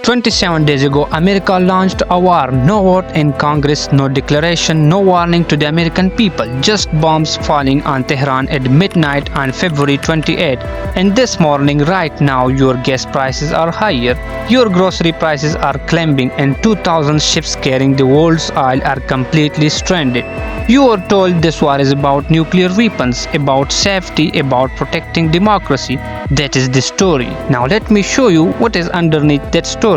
27 days ago, America launched a war. No vote in Congress, no declaration, no warning to the American people. Just bombs falling on Tehran at midnight on February 28. And this morning, right now, your gas prices are higher. Your grocery prices are climbing and 2,000 ships carrying the world's oil are completely stranded. You are told this war is about nuclear weapons, about safety, about protecting democracy. That is the story. Now let me show you what is underneath that story.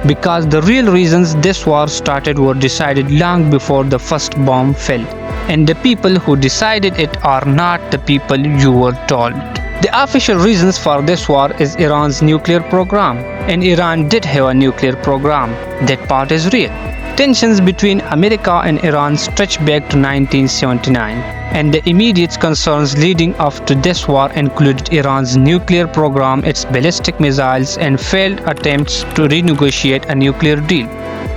Because the real reasons this war started were decided long before the first bomb fell. And the people who decided it are not the people you were told. The official reasons for this war is Iran's nuclear program. And Iran did have a nuclear program. That part is real. Tensions between America and Iran stretch back to 1979, and the immediate concerns leading up to this war included Iran's nuclear program, its ballistic missiles, and failed attempts to renegotiate a nuclear deal.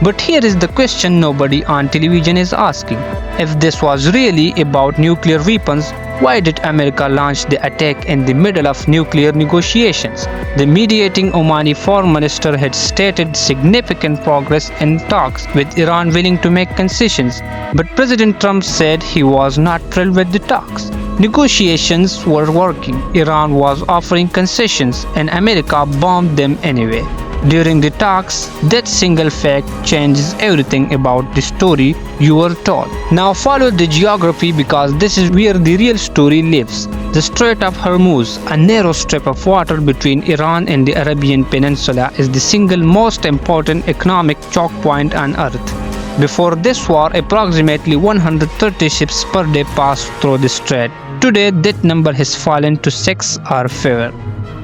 But here is the question nobody on television is asking. If this was really about nuclear weapons, why did America launch the attack in the middle of nuclear negotiations? The mediating Omani foreign minister had stated significant progress in talks, with Iran willing to make concessions. But President Trump said he was not thrilled with the talks. Negotiations were working, Iran was offering concessions, and America bombed them anyway. During the talks, that single fact changes everything about the story you were told. Now follow the geography because this is where the real story lives. The Strait of Hormuz, a narrow strip of water between Iran and the Arabian Peninsula, is the single most important economic choke point on earth. Before this war, approximately 130 ships per day passed through the strait. Today, that number has fallen to 6 or fewer.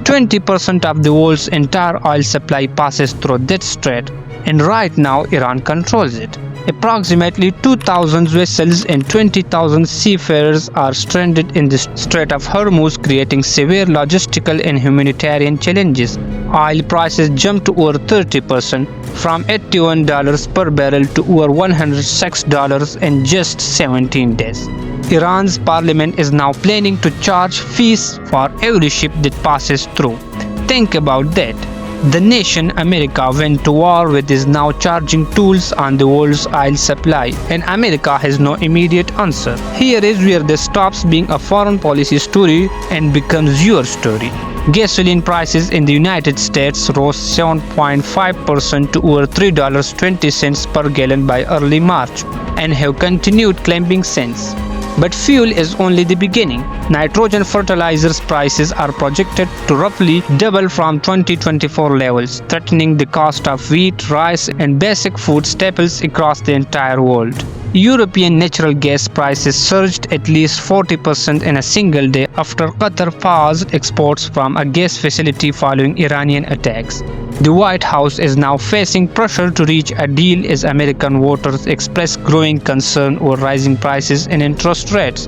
20% of the world's entire oil supply passes through that strait, and right now Iran controls it. Approximately 2,000 vessels and 20,000 seafarers are stranded in the Strait of Hormuz, creating severe logistical and humanitarian challenges. Oil prices jumped to over 30%, from $81 per barrel to over $106 in just 17 days. Iran's parliament is now planning to charge fees for every ship that passes through. Think about that. The nation America went to war with is now charging tolls on the world's oil supply, and America has no immediate answer. Here is where this stops being a foreign policy story and becomes your story. Gasoline prices in the United States rose 7.5% to over $3.20 per gallon by early March and have continued climbing since. But fuel is only the beginning. Nitrogen fertilizers prices are projected to roughly double from 2024 levels, threatening the cost of wheat, rice, and basic food staples across the entire world. European natural gas prices surged at least 40% in a single day after Qatar paused exports from a gas facility following Iranian attacks. The White House is now facing pressure to reach a deal as American voters express growing concern over rising prices and interest rates.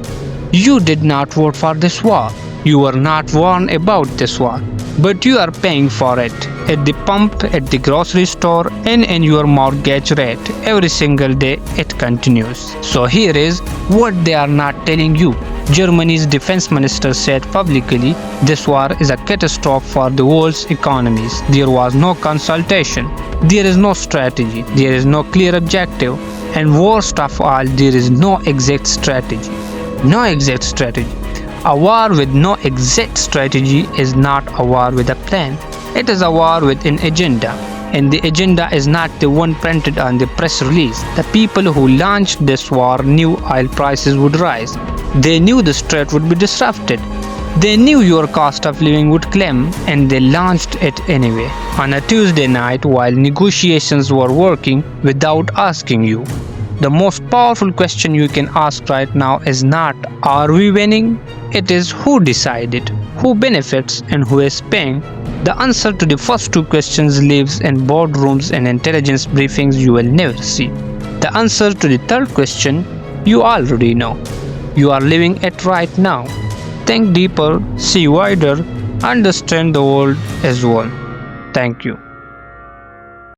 You did not vote for this war. You were not warned about this war. But you are paying for it. At the pump, at the grocery store, and in your mortgage rate. Every single day it continues. So here is what they are not telling you. Germany's defense minister said publicly, this war is a catastrophe for the world's economies. There was no consultation. There is no strategy. There is no clear objective. And worst of all, there is no exact strategy. No exact strategy. A war with no exact strategy is not a war with a plan. It is a war with an agenda. And the agenda is not the one printed on the press release. The people who launched this war knew oil prices would rise. They knew the strait would be disrupted. They knew your cost of living would climb, and they launched it anyway, on a Tuesday night while negotiations were working without asking you. The most powerful question you can ask right now is not, are we winning? It is, who decided, who benefits, and who is paying. The answer to the first two questions lives in boardrooms and intelligence briefings you will never see. The answer to the third question, you already know. You are living it right now. Think deeper, see wider, understand the world as one. Thank you.